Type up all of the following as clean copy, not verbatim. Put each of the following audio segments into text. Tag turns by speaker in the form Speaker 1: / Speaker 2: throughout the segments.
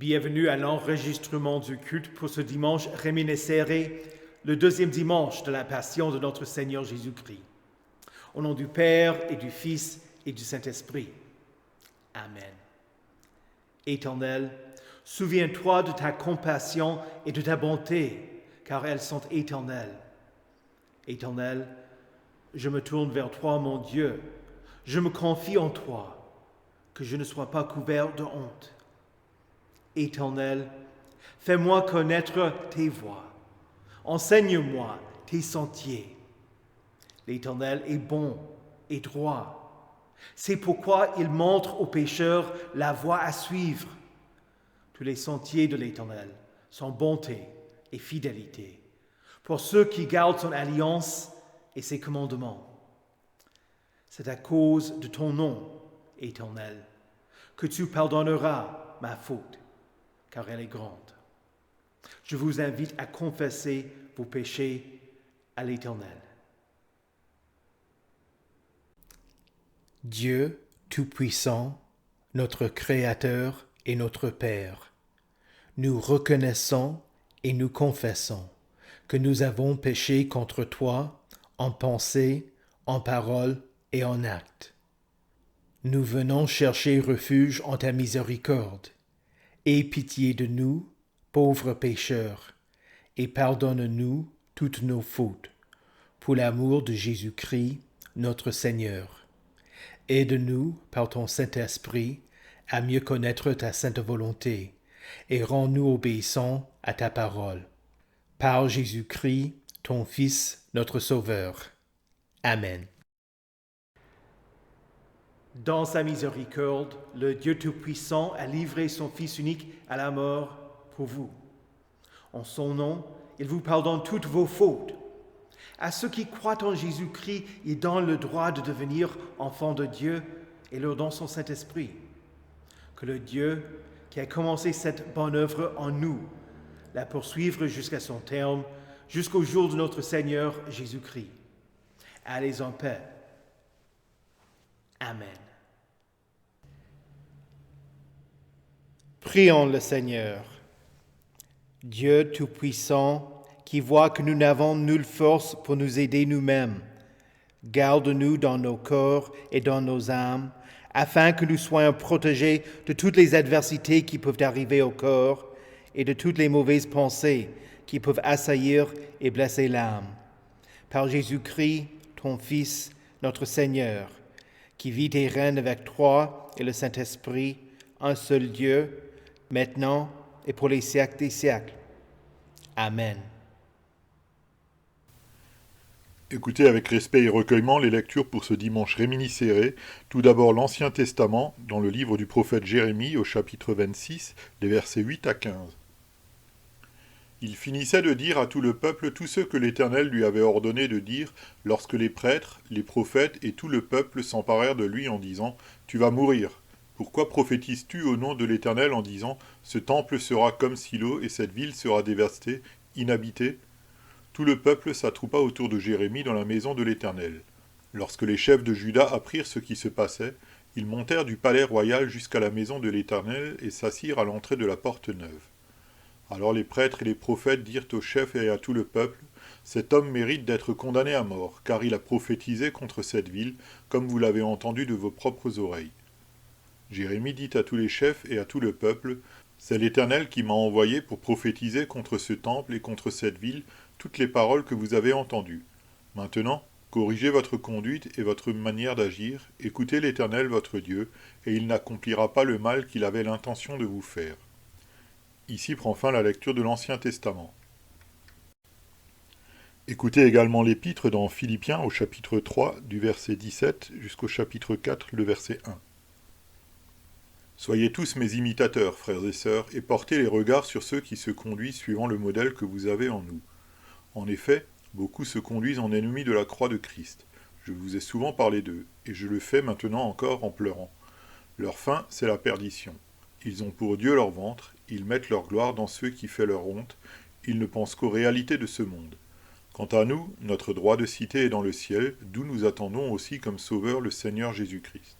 Speaker 1: Bienvenue à l'enregistrement du culte pour ce dimanche réminiscéré, le deuxième dimanche de la Passion de notre Seigneur Jésus-Christ. Au nom du Père et du Fils et du Saint-Esprit. Amen. Éternel, souviens-toi de ta compassion et de ta bonté, car elles sont éternelles. Éternel, je me tourne vers toi, mon Dieu. Je me confie en toi, que je ne sois pas couvert de honte. Éternel, fais-moi connaître tes voies. Enseigne-moi tes sentiers. L'Éternel est bon et droit. C'est pourquoi il montre aux pécheurs la voie à suivre. Tous les sentiers de l'Éternel sont bonté et fidélité pour ceux qui gardent son alliance et ses commandements. C'est à cause de ton nom, Éternel, que tu pardonneras ma faute, car elle est grande. Je vous invite à confesser vos péchés à l'Éternel.
Speaker 2: Dieu Tout-Puissant, notre Créateur et notre Père, nous reconnaissons et nous confessons que nous avons péché contre toi en pensée, en parole et en acte. Nous venons chercher refuge en ta miséricorde. Aie pitié de nous, pauvres pécheurs, et pardonne-nous toutes nos fautes, pour l'amour de Jésus-Christ, notre Seigneur. Aide-nous, par ton Saint-Esprit, à mieux connaître ta sainte volonté, et rends-nous obéissants à ta parole. Par Jésus-Christ, ton Fils, notre Sauveur. Amen.
Speaker 1: Dans sa miséricorde, le Dieu Tout-Puissant a livré son Fils unique à la mort pour vous. En son nom, il vous pardonne toutes vos fautes. À ceux qui croient en Jésus-Christ, il donne le droit de devenir enfants de Dieu et leur donne son Saint-Esprit. Que le Dieu qui a commencé cette bonne œuvre en nous la poursuivre jusqu'à son terme, jusqu'au jour de notre Seigneur Jésus-Christ. Allez en paix. Amen.
Speaker 2: Prions le Seigneur. Dieu Tout-Puissant, qui voit que nous n'avons nulle force pour nous aider nous-mêmes, garde-nous dans nos corps et dans nos âmes, afin que nous soyons protégés de toutes les adversités qui peuvent arriver au corps et de toutes les mauvaises pensées qui peuvent assaillir et blesser l'âme. Par Jésus-Christ, ton Fils, notre Seigneur, qui vit et règne avec toi et le Saint-Esprit, un seul Dieu, maintenant et pour les siècles des siècles. Amen.
Speaker 3: Écoutez avec respect et recueillement les lectures pour ce dimanche réminiscéré. Tout d'abord l'Ancien Testament, dans le livre du prophète Jérémie, au chapitre 26, les versets 8 à 15. Il finissait de dire à tout le peuple tout ce que l'Éternel lui avait ordonné de dire lorsque les prêtres, les prophètes et tout le peuple s'emparèrent de lui en disant « Tu vas mourir ». Pourquoi prophétises-tu au nom de l'Éternel en disant « Ce temple sera comme Silo et cette ville sera dévastée, inhabitée » Tout le peuple s'attroupa autour de Jérémie dans la maison de l'Éternel. Lorsque les chefs de Juda apprirent ce qui se passait, ils montèrent du palais royal jusqu'à la maison de l'Éternel et s'assirent à l'entrée de la porte neuve. Alors les prêtres et les prophètes dirent aux chefs et à tout le peuple « Cet homme mérite d'être condamné à mort, car il a prophétisé contre cette ville, comme vous l'avez entendu de vos propres oreilles. » Jérémie dit à tous les chefs et à tout le peuple « C'est l'Éternel qui m'a envoyé pour prophétiser contre ce temple et contre cette ville toutes les paroles que vous avez entendues. Maintenant, corrigez votre conduite et votre manière d'agir, écoutez l'Éternel votre Dieu, et il n'accomplira pas le mal qu'il avait l'intention de vous faire. » Ici prend fin la lecture de l'Ancien Testament. Écoutez également l'épître dans Philippiens au chapitre 3 du verset 17 jusqu'au chapitre 4 le verset 1. Soyez tous mes imitateurs, frères et sœurs, et portez les regards sur ceux qui se conduisent suivant le modèle que vous avez en nous. En effet, beaucoup se conduisent en ennemis de la croix de Christ. Je vous ai souvent parlé d'eux, et je le fais maintenant encore en pleurant. Leur fin, c'est la perdition. Ils ont pour Dieu leur ventre, ils mettent leur gloire dans ceux qui font leur honte, ils ne pensent qu'aux réalités de ce monde. Quant à nous, notre droit de cité est dans le ciel, d'où nous attendons aussi comme sauveur le Seigneur Jésus-Christ.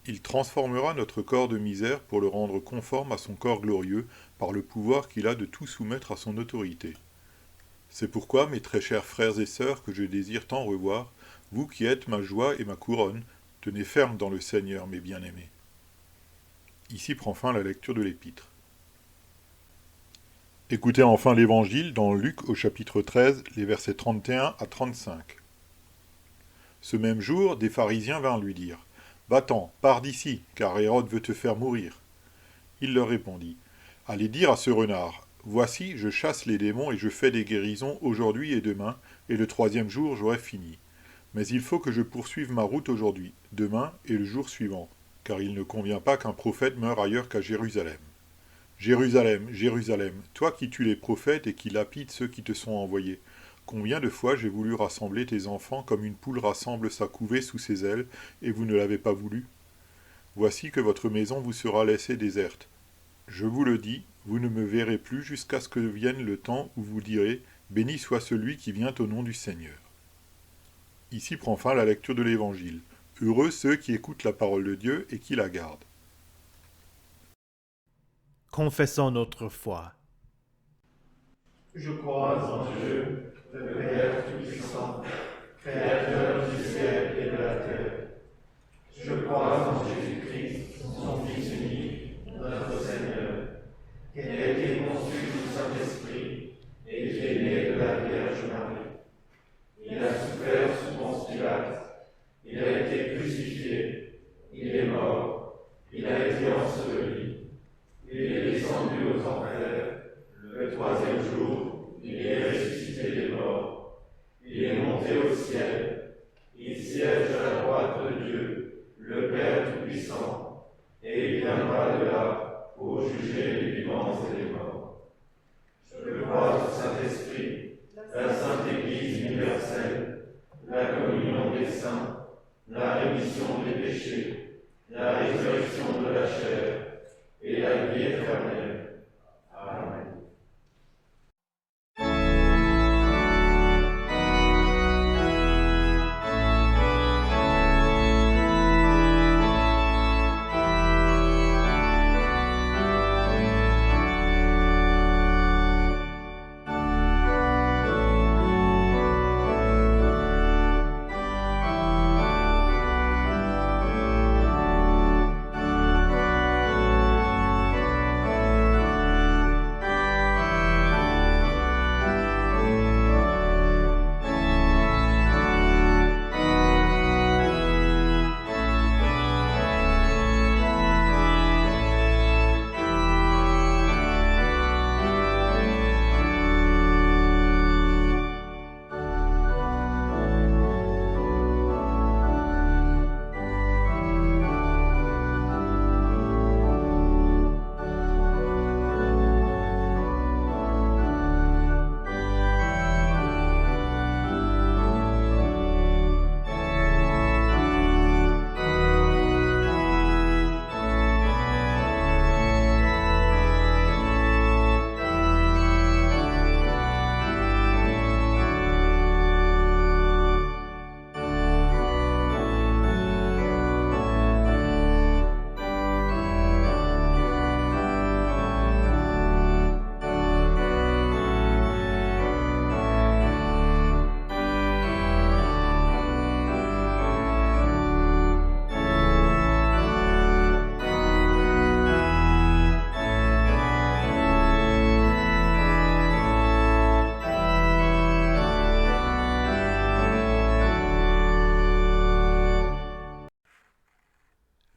Speaker 3: Il transformera notre corps de misère pour le rendre conforme à son corps glorieux par le pouvoir qu'il a de tout soumettre à son autorité. C'est pourquoi, mes très chers frères et sœurs, que je désire tant revoir, vous qui êtes ma joie et ma couronne, tenez ferme dans le Seigneur, mes bien-aimés. Ici prend fin la lecture de l'Épître. Écoutez enfin l'Évangile dans Luc au chapitre 13, les versets 31 à 35. Ce même jour, des pharisiens vinrent lui dire « Va-t'en, pars d'ici, car Hérode veut te faire mourir. » Il leur répondit « Allez dire à ce renard, voici, je chasse les démons et je fais des guérisons aujourd'hui et demain, et le troisième jour j'aurai fini. Mais il faut que je poursuive ma route aujourd'hui, demain et le jour suivant, car il ne convient pas qu'un prophète meure ailleurs qu'à Jérusalem. Jérusalem, Jérusalem, toi qui tues les prophètes et qui lapides ceux qui te sont envoyés, combien de fois j'ai voulu rassembler tes enfants comme une poule rassemble sa couvée sous ses ailes, et vous ne l'avez pas voulu? Voici que votre maison vous sera laissée déserte. Je vous le dis, vous ne me verrez plus jusqu'à ce que vienne le temps où vous direz « Béni soit celui qui vient au nom du Seigneur ». Ici prend fin la lecture de l'Évangile. Heureux ceux qui écoutent la parole de Dieu et qui la gardent.
Speaker 2: Confessons notre foi.
Speaker 4: Je crois en Dieu, le Père Tout-Puissant, Créateur du ciel et de la terre. Je crois en Jésus-Christ, son Fils unique, notre Seigneur, qui a été conçu du Saint-Esprit et qui est né de la Vierge Marie. Il a souffert sous Ponce Pilate, il a été crucifié, il est mort, il a été enseveli, il est descendu aux enfers, le troisième jour, il est ressuscité des morts, il est monté au ciel, il siège à la droite de Dieu, le Père Tout-Puissant, et il viendra de là pour juger les vivants et les morts. Je crois au Saint-Esprit, la Sainte Église universelle, la communion des saints, la rémission des péchés, la résurrection de la chair et la vie éternelle. Amen.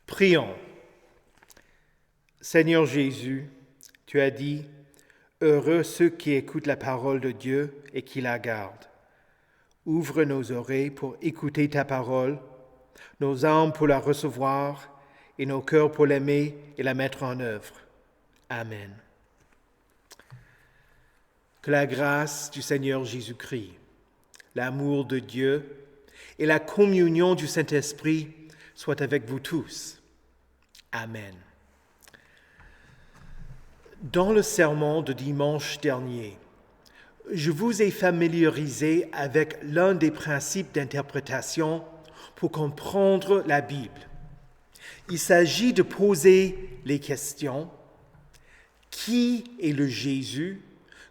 Speaker 2: Prions. Seigneur Jésus, tu as dit, « Heureux ceux qui écoutent la parole de Dieu et qui la gardent. » Ouvre nos oreilles pour écouter ta parole, nos âmes pour la recevoir et nos cœurs pour l'aimer et la mettre en œuvre. Amen. Que la grâce du Seigneur Jésus-Christ, l'amour de Dieu et la communion du Saint-Esprit soient avec vous tous. Amen. Dans le sermon de dimanche dernier, je vous ai familiarisé avec l'un des principes d'interprétation pour comprendre la Bible.
Speaker 1: Il s'agit de poser les questions. Qui est le Jésus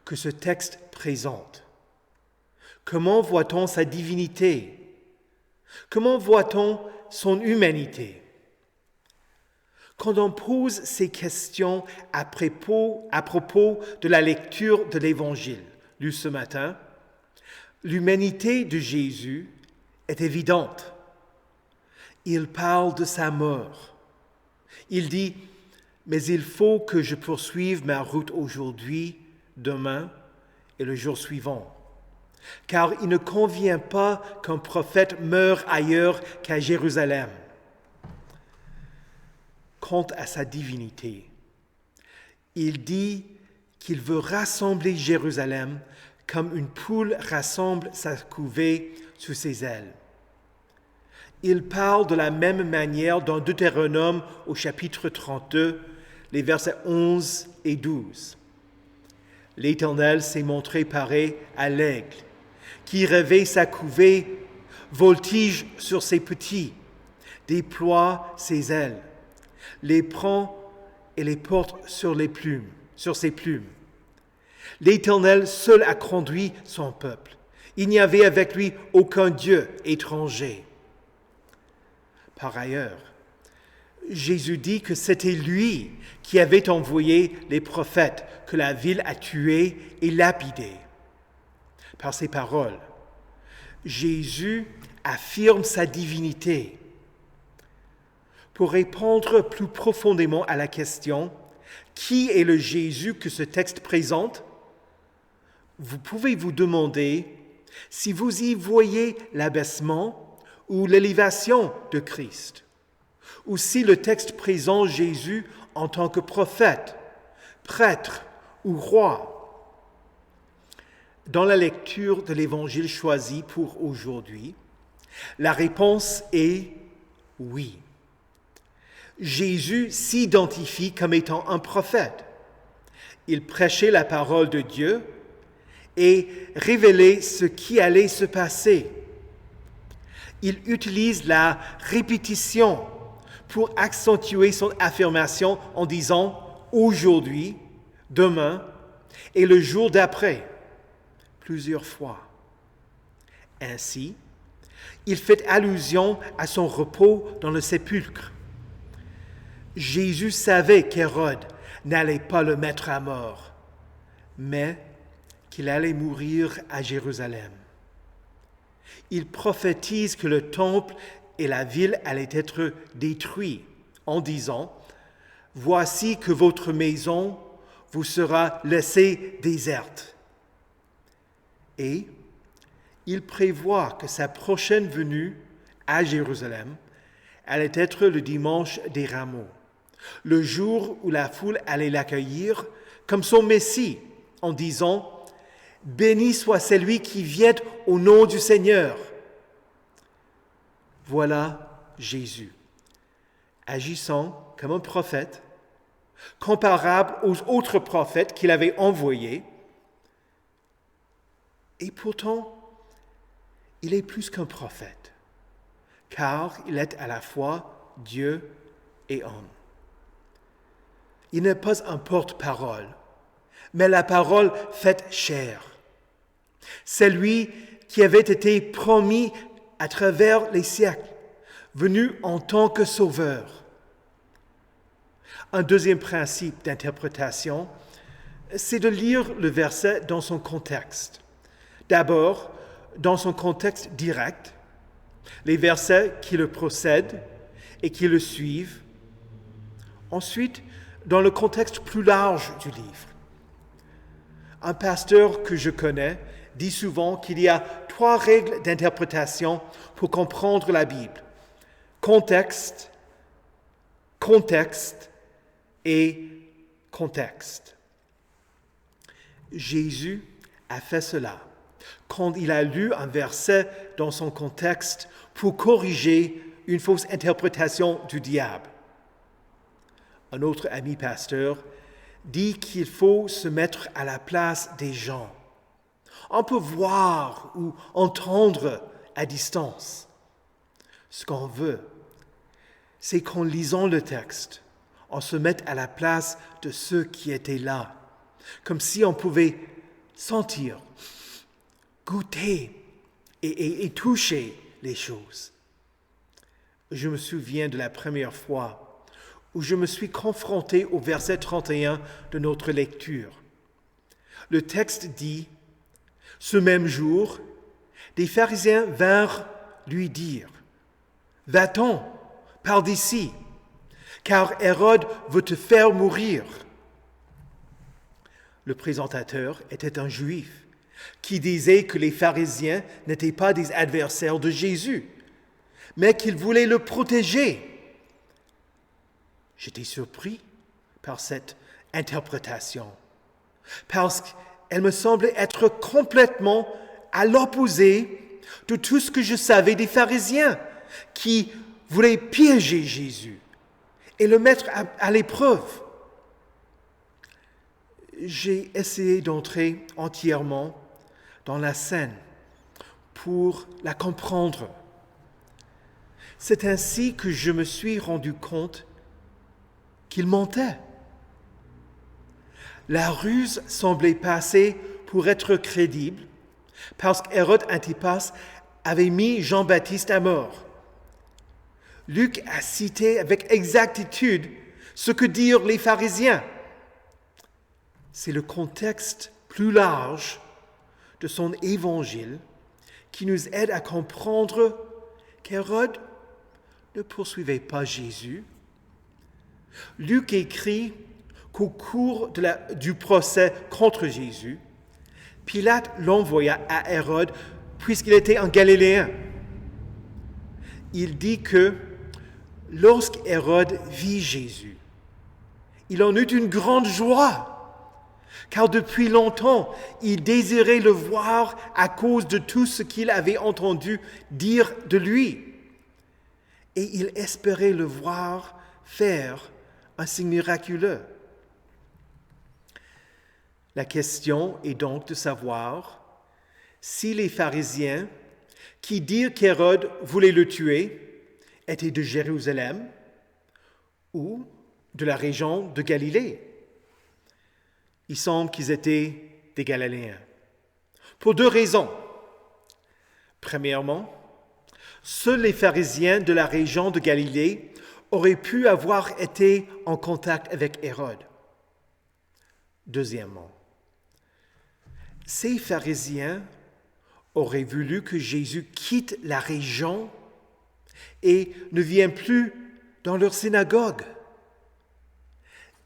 Speaker 1: que ce texte présente? Comment voit-on sa divinité? Comment voit-on son humanité? Quand on pose ces questions à propos de la lecture de l'Évangile lu ce matin, l'humanité de Jésus est évidente. Il parle de sa mort. Il dit « Mais il faut que je poursuive ma route aujourd'hui, demain et le jour suivant. Car il ne convient pas qu'un prophète meure ailleurs qu'à Jérusalem. » Quant à sa divinité, il dit qu'il veut rassembler Jérusalem comme une poule rassemble sa couvée sous ses ailes. Il parle de la même manière dans Deutéronome au chapitre 32, les versets 11 et 12. L'Éternel s'est montré pareil à l'aigle, qui réveille sa couvée, voltige sur ses petits, déploie ses ailes, les prend et les porte sur ses plumes. L'Éternel seul a conduit son peuple. Il n'y avait avec lui aucun Dieu étranger. Par ailleurs, Jésus dit que c'était lui qui avait envoyé les prophètes que la ville a tués et lapidés. Par ces paroles, Jésus affirme sa divinité. Pour répondre plus profondément à la question « Qui est le Jésus que ce texte présente ?» vous pouvez vous demander si vous y voyez l'abaissement ou l'élévation de Christ, ou si le texte présente Jésus en tant que prophète, prêtre ou roi. Dans la lecture de l'Évangile choisi pour aujourd'hui, la réponse est oui. Jésus s'identifie comme étant un prophète. Il prêchait la parole de Dieu et révélait ce qui allait se passer. Il utilise la répétition pour accentuer son affirmation en disant « aujourd'hui »,« demain » et « le jour d'après » plusieurs fois. Ainsi, il fait allusion à son repos dans le sépulcre. Jésus savait qu'Hérode n'allait pas le mettre à mort, mais qu'il allait mourir à Jérusalem. Il prophétise que le temple et la ville allaient être détruits en disant « Voici que votre maison vous sera laissée déserte. » Et il prévoit que sa prochaine venue à Jérusalem allait être le dimanche des Rameaux, le jour où la foule allait l'accueillir comme son Messie en disant « Béni soit celui qui vient au nom du Seigneur. » Voilà Jésus, agissant comme un prophète, comparable aux autres prophètes qu'il avait envoyés. Et pourtant, il est plus qu'un prophète, car il est à la fois Dieu et homme. Il n'est pas un porte-parole, mais la parole faite chair. C'est lui qui avait été promis à travers les siècles, venu en tant que sauveur. Un deuxième principe d'interprétation, c'est de lire le verset dans son contexte. D'abord, dans son contexte direct, les versets qui le précèdent et qui le suivent. Ensuite, dans le contexte plus large du livre. Un pasteur que je connais dit souvent qu'il y a 3 règles d'interprétation pour comprendre la Bible. Contexte, contexte et contexte. Jésus a fait cela quand il a lu un verset dans son contexte pour corriger une fausse interprétation du diable. Un autre ami pasteur dit qu'il faut se mettre à la place des gens. On peut voir ou entendre à distance ce qu'on veut,
Speaker 2: c'est qu'en lisant le texte, on se met à la place de ceux qui étaient là, comme si on pouvait sentir, goûter et toucher les choses. Je me souviens de la première fois où je me suis confronté au verset 31 de notre lecture. Le texte dit, « Ce même jour, des pharisiens vinrent lui dire, « Va-t'en, pars d'ici, car Hérode veut te faire mourir. » Le présentateur était un juif qui disait que les pharisiens n'étaient pas des adversaires de Jésus, mais qu'ils voulaient le protéger. J'étais surpris par cette interprétation, parce qu'elle me semblait être complètement à l'opposé de tout ce que je savais des pharisiens qui voulaient piéger Jésus et le mettre à l'épreuve. J'ai essayé d'entrer entièrement dans la scène pour la comprendre. C'est ainsi que je me suis rendu compte qu'il mentait. La ruse semblait passer pour être crédible parce qu'Hérode Antipas avait mis Jean-Baptiste à mort. Luc a cité avec exactitude ce que dirent les pharisiens. C'est le contexte plus large de son évangile qui nous aide à comprendre qu'Hérode ne poursuivait pas Jésus. Luc écrit qu'au cours du procès contre Jésus, Pilate l'envoya à Hérode puisqu'il était un Galiléen. Il dit que lorsqu'Hérode vit Jésus, il en eut une grande joie, car depuis longtemps, il désirait le voir à cause de tout ce qu'il avait entendu dire de lui. Et il espérait le voir faire un signe miraculeux. La question est donc de savoir si les pharisiens qui dirent qu'Hérode voulait le tuer étaient de Jérusalem ou de la région de Galilée. Il semble qu'ils étaient des Galiléens. Pour deux raisons. Premièrement, seuls les pharisiens de la région de Galilée auraient pu avoir été en contact avec Hérode. Deuxièmement, ces pharisiens auraient voulu que Jésus quitte la région et ne vienne plus dans leur synagogue.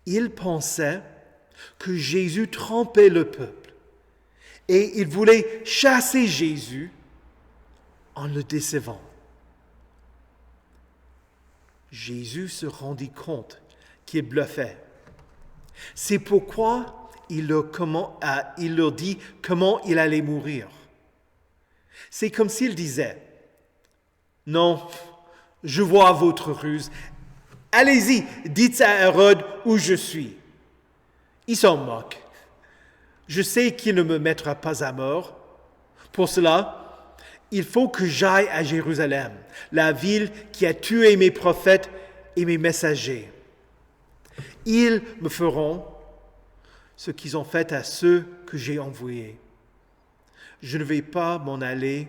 Speaker 2: Ils pensaient que Jésus trompait le peuple et ils voulaient chasser Jésus en le décevant. Jésus se rendit compte qu'il bluffait. C'est pourquoi il leur dit comment il allait mourir. C'est comme s'il disait, « Non, je vois votre ruse. Allez-y, dites à Hérode où je suis. » Il s'en moque. Je sais qu'il ne me mettra pas à mort. Pour cela, il faut que j'aille à Jérusalem, la ville qui a tué mes prophètes et mes messagers. Ils me feront ce qu'ils ont fait à ceux que j'ai envoyés. Je ne vais pas m'en aller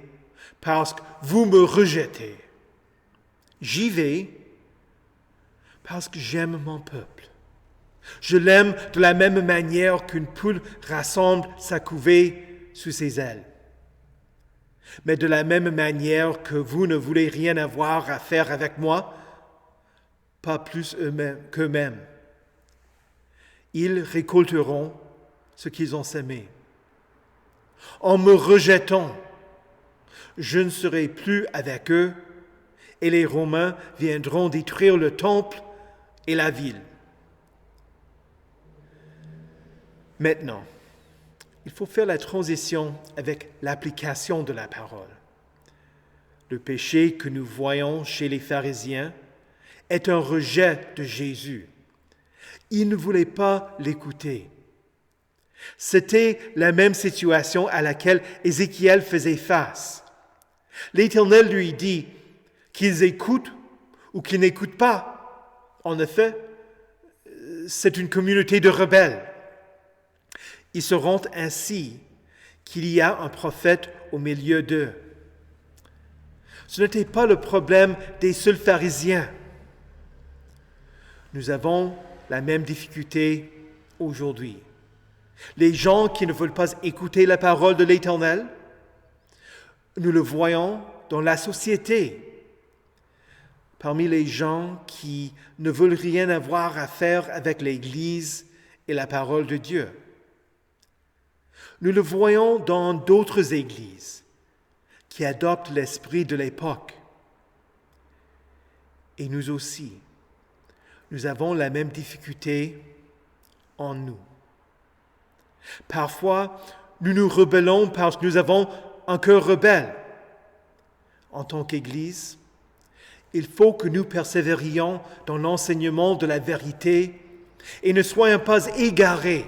Speaker 2: parce que vous me rejetez. J'y vais parce que j'aime mon peuple. Je l'aime de la même manière qu'une poule rassemble sa couvée sous ses ailes. Mais de la même manière que vous ne voulez rien avoir à faire avec moi, pas plus qu'eux-mêmes. Ils récolteront ce qu'ils ont semé. En me rejetant, je ne serai plus avec eux et les Romains viendront détruire le temple et la ville. Maintenant, il faut faire la transition avec l'application de la parole. Le péché que nous voyons chez les pharisiens est un rejet de Jésus. Ils ne voulaient pas l'écouter. C'était la même situation à laquelle Ézéchiel faisait face. L'Éternel lui dit qu'ils écoutent
Speaker 1: ou qui n'écoutent pas. En effet, c'est une communauté de rebelles. Ils se rendent ainsi qu'il y a un prophète au milieu d'eux. Ce n'était pas le problème des seuls pharisiens. Nous avons la même difficulté aujourd'hui. Les gens qui ne veulent pas écouter la parole de l'Éternel, nous le voyons dans la société. Parmi les gens qui ne veulent rien avoir à faire avec l'Église et la parole de Dieu. Nous le voyons dans d'autres églises qui adoptent l'esprit de l'époque. Et nous aussi, nous avons la même difficulté en nous. Parfois, nous nous rebellons parce que nous avons un cœur rebelle. En tant qu'Église, il faut que nous persévérions dans l'enseignement de la vérité et ne soyons pas égarés.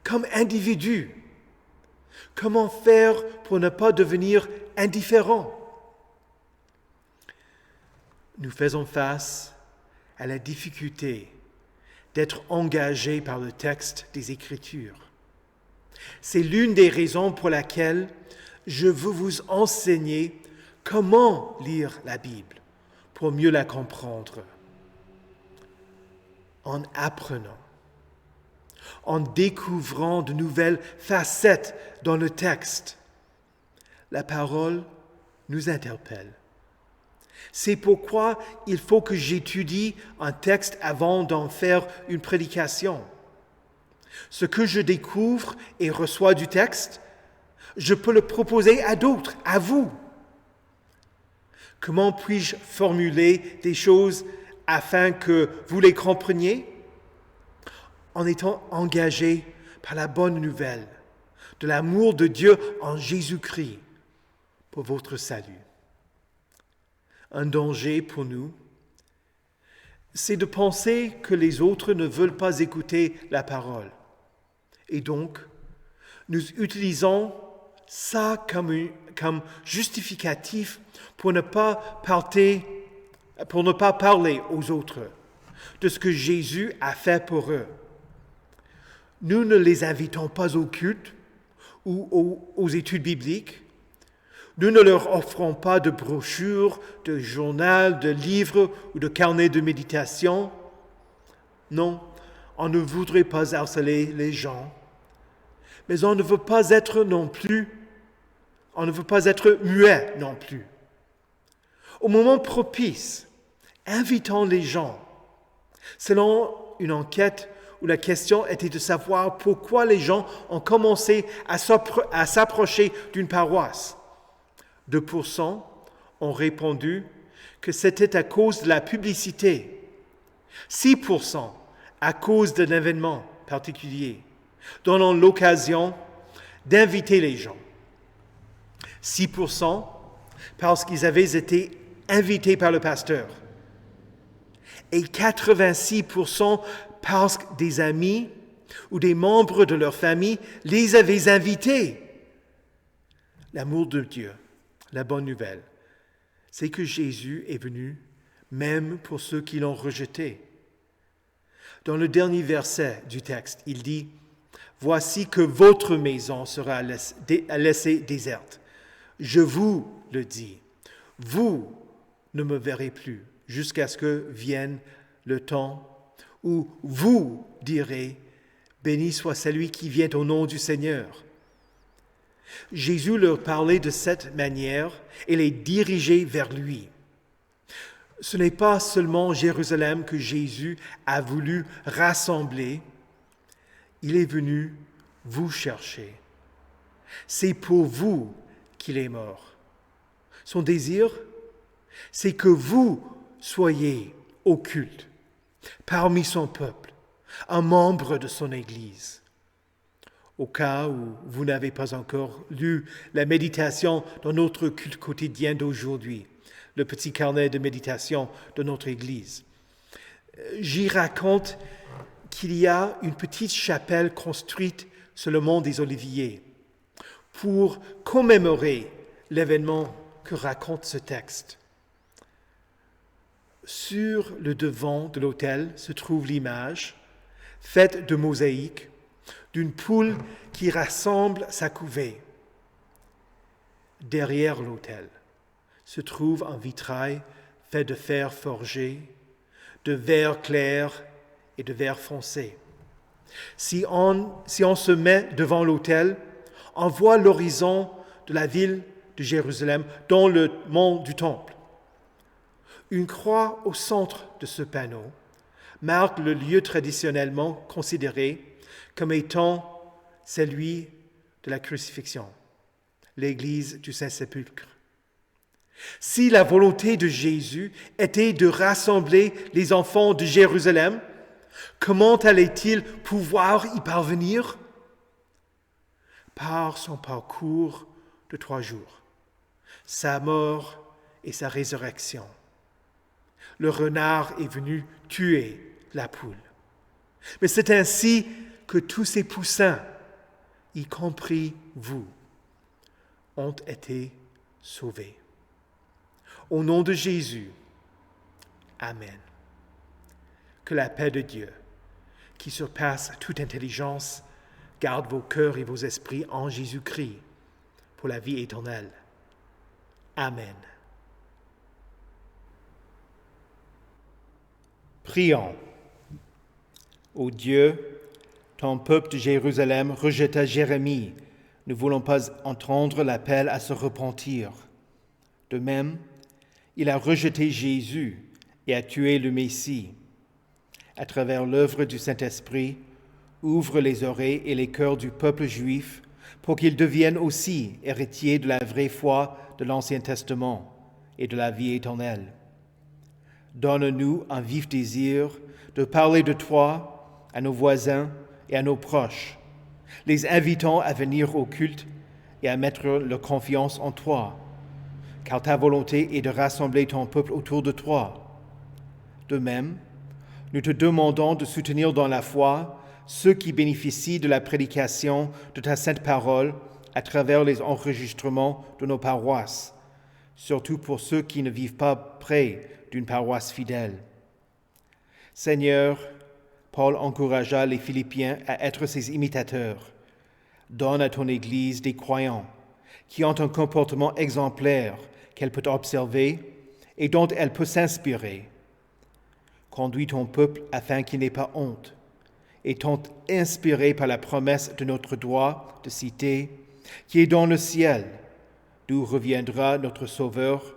Speaker 1: Comme individus, comment faire pour ne pas devenir indifférents? Nous faisons face à la difficulté d'être engagés par le texte des Écritures. C'est l'une des raisons pour laquelle je veux vous enseigner comment lire la Bible pour mieux la comprendre. En apprenant, en découvrant de nouvelles facettes dans le texte, la parole nous interpelle. C'est pourquoi il faut que j'étudie un texte avant d'en faire une prédication. Ce que je découvre et reçois du texte, je peux le proposer à d'autres, à vous. Comment puis-je formuler des choses afin que vous les compreniez? En étant engagé par la bonne nouvelle de l'amour de Dieu en Jésus-Christ pour votre salut. Un danger pour nous, c'est de penser que les autres ne veulent pas écouter la parole. Et donc, nous utilisons ça comme justificatif pour ne pas parler aux autres de ce que Jésus a fait pour eux. Nous ne les invitons pas au culte ou aux études bibliques. Nous ne leur offrons pas de brochures, de journal, de livres ou de carnets de méditation. Non, on ne voudrait pas harceler les gens. Mais on ne veut pas être muet non plus. Au moment propice, invitons les gens. Selon une enquête où la question était de savoir pourquoi les gens ont commencé à s'approcher d'une paroisse. 2% ont répondu que c'était à cause de la publicité. 6% à cause d'un événement particulier, donnant l'occasion d'inviter les gens. 6% parce qu'ils avaient été invités par le pasteur. Et 86% parce que des amis ou des membres de leur famille les avaient invités. L'amour de Dieu, la bonne nouvelle, c'est que Jésus est venu même pour ceux qui l'ont rejeté. Dans le dernier verset du texte, il dit « Voici que votre maison sera laissée déserte. Je vous le dis, vous ne me verrez plus jusqu'à ce que vienne le temps où vous direz « Béni soit celui qui vient au nom du Seigneur ». Jésus leur parlait de cette manière et les dirigeait vers lui. Ce n'est pas seulement Jérusalem que Jésus a voulu rassembler, il est venu vous chercher. C'est pour vous qu'il est mort. Son désir, c'est que vous soyez au culte, parmi son peuple, un membre de son Église. Au cas où vous n'avez pas encore lu la méditation dans notre culte quotidien d'aujourd'hui, le petit carnet de méditation de notre Église, j'y raconte qu'il y a une petite chapelle construite sur le mont des Oliviers pour commémorer l'événement que raconte ce texte. Sur le devant de l'autel se trouve l'image, faite de mosaïques, d'une poule qui rassemble sa couvée. Derrière l'autel se trouve un vitrail fait de fer forgé, de verre clair et de verre foncé. Si on se met devant l'autel, on voit l'horizon de la ville de Jérusalem dans le mont du Temple. Une croix au centre de ce panneau marque le lieu traditionnellement considéré comme étant celui de la crucifixion, l'église du Saint-Sépulcre. Si la volonté de Jésus était de rassembler les enfants de Jérusalem, comment allait-il pouvoir y parvenir? Par son parcours de 3 jours, sa mort et sa résurrection. Le renard est venu tuer la poule. Mais c'est ainsi que tous ces poussins, y compris vous, ont été sauvés. Au nom de Jésus, Amen. Que la paix de Dieu, qui surpasse toute intelligence, garde vos cœurs et vos esprits en Jésus-Christ pour la vie éternelle. Amen.
Speaker 2: Prions. Ô Dieu, ton peuple de Jérusalem rejeta Jérémie, ne voulant pas entendre l'appel à se repentir. De même, il a rejeté Jésus et a tué le Messie. À travers l'œuvre du Saint-Esprit, ouvre les oreilles et les cœurs du peuple juif pour qu'ils deviennent aussi héritiers de la vraie foi de l'Ancien Testament et de la vie éternelle. Donne-nous un vif désir de parler de toi à nos voisins et à nos proches, les invitant à venir au culte et à mettre leur confiance en toi, car ta volonté est de rassembler ton peuple autour de toi. De même, nous te demandons de soutenir dans la foi ceux qui bénéficient de la prédication de ta sainte parole à travers les enregistrements de nos paroisses, surtout pour ceux qui ne vivent pas près d'une paroisse fidèle. Seigneur, Paul encouragea les Philippiens à être ses imitateurs. Donne à ton Église des croyants qui ont un comportement exemplaire qu'elle peut observer et dont elle peut s'inspirer. Conduis ton peuple afin qu'il n'ait pas honte, étant inspiré par la promesse de notre droit de cité, qui est dans le ciel, d'où reviendra notre Sauveur,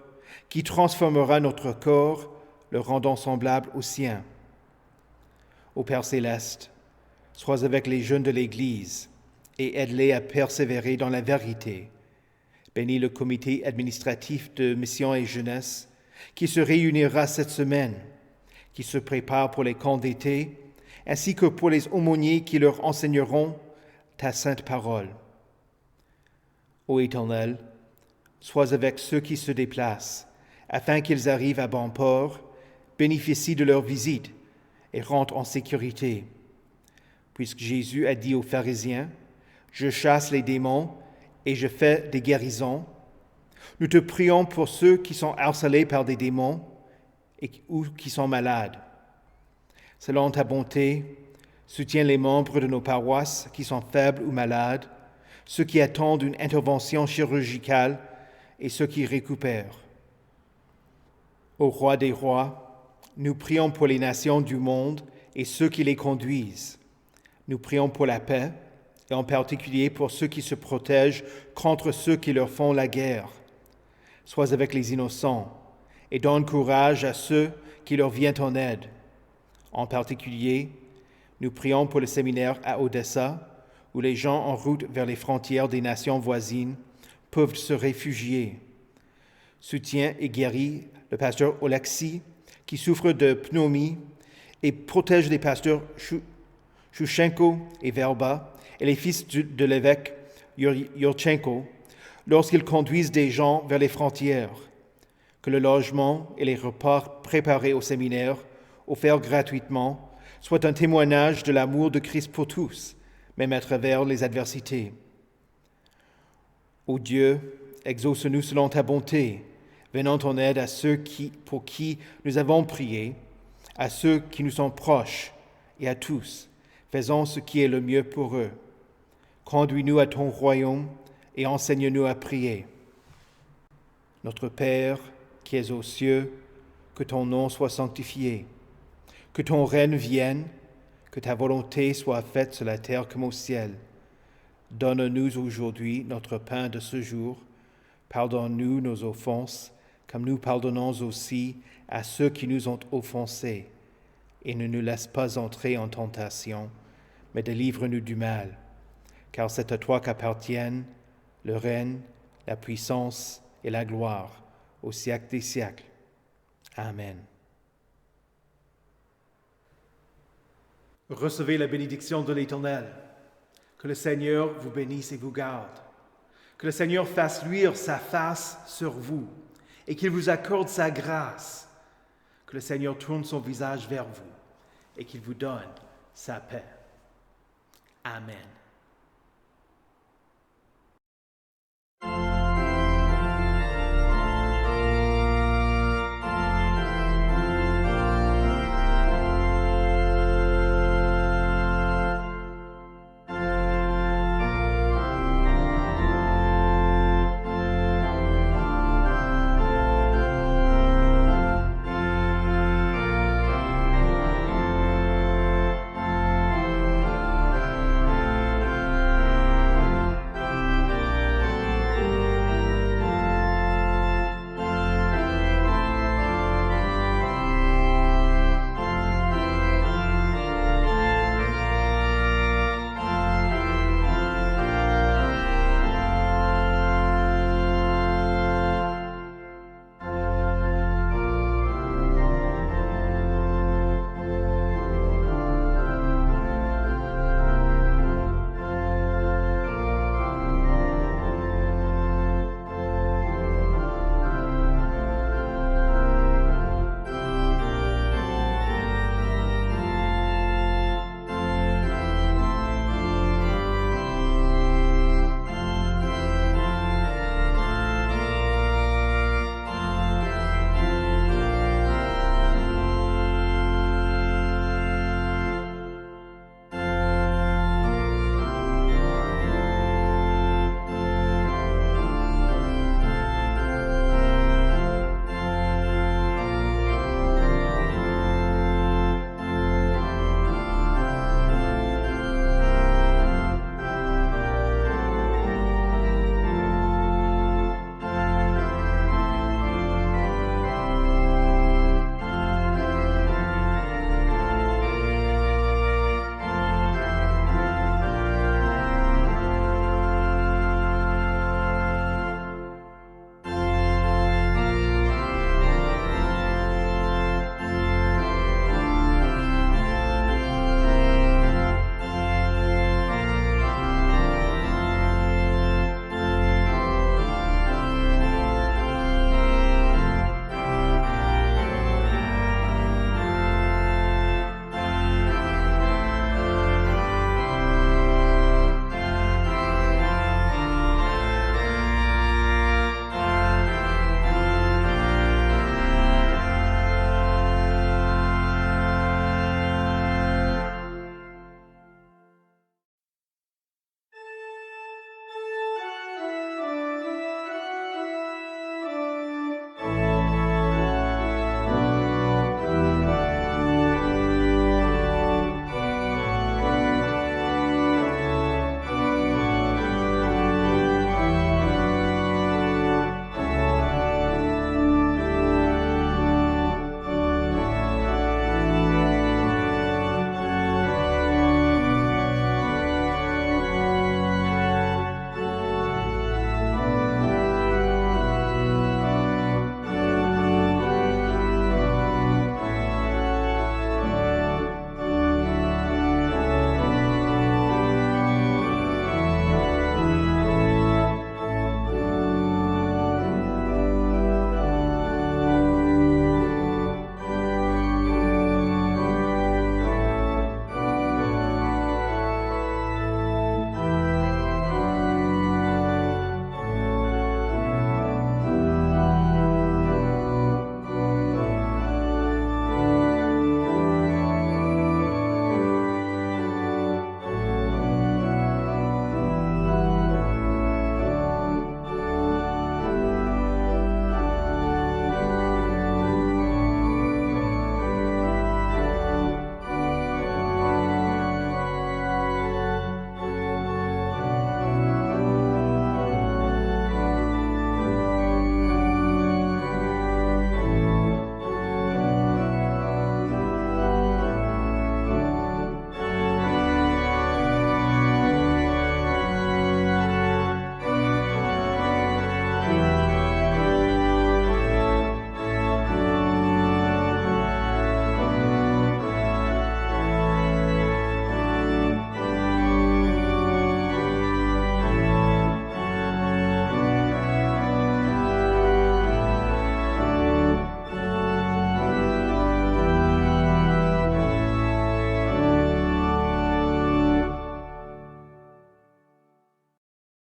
Speaker 2: qui transformera notre corps, le rendant semblable au sien. Ô Père céleste, sois avec les jeunes de l'Église et aide-les à persévérer dans la vérité. Bénis le comité administratif de mission et jeunesse qui se réunira cette semaine, qui se prépare pour les camps d'été, ainsi que pour les aumôniers qui leur enseigneront ta sainte parole. Ô Éternel, sois avec ceux qui se déplacent, afin qu'ils arrivent à bon port, bénéficient de leur visite et rentrent en sécurité. Puisque Jésus a dit aux pharisiens, « Je chasse les démons et je fais des guérisons », nous te prions pour ceux qui sont harcelés par des démons ou qui sont malades. Selon ta bonté, soutiens les membres de nos paroisses qui sont faibles ou malades, ceux qui attendent une intervention chirurgicale et ceux qui récupèrent. Ô Roi des rois, nous prions pour les nations du monde et ceux qui les conduisent. Nous prions pour la paix, et en particulier pour ceux qui se protègent contre ceux qui leur font la guerre. Sois avec les innocents et donne courage à ceux qui leur viennent en aide. En particulier, nous prions pour le séminaire à Odessa, où les gens en route vers les frontières des nations voisines peuvent se réfugier. Soutiens et guéris le pasteur Oleksiy, qui souffre de pneumonie, et protège les pasteurs Shushenko et Verba et les fils de l'évêque Yurchenko lorsqu'ils conduisent des gens vers les frontières. Que le logement et les repas préparés au séminaire, offerts gratuitement, soient un témoignage de l'amour de Christ pour tous, même à travers les adversités. Ô Dieu, exauce-nous selon ta bonté, venant en aide à ceux pour qui nous avons prié, à ceux qui nous sont proches et à tous, faisons ce qui est le mieux pour eux. Conduis-nous à ton royaume et enseigne-nous à prier. Notre Père, qui es aux cieux, que ton nom soit sanctifié, que ton règne vienne, que ta volonté soit faite sur la terre comme au ciel. Donne-nous aujourd'hui notre pain de ce jour. Pardonne-nous nos offenses, comme nous pardonnons aussi à ceux qui nous ont offensés. Et ne nous laisse pas entrer en tentation, mais délivre-nous du mal. Car c'est à toi qu'appartiennent le règne, la puissance et la gloire au siècle des siècles. Amen.
Speaker 1: Recevez la bénédiction de l'Éternel. Que le Seigneur vous bénisse et vous garde. Que le Seigneur fasse luire sa face sur vous et qu'il vous accorde sa grâce. Que le Seigneur tourne son visage vers vous et qu'il vous donne sa paix. Amen.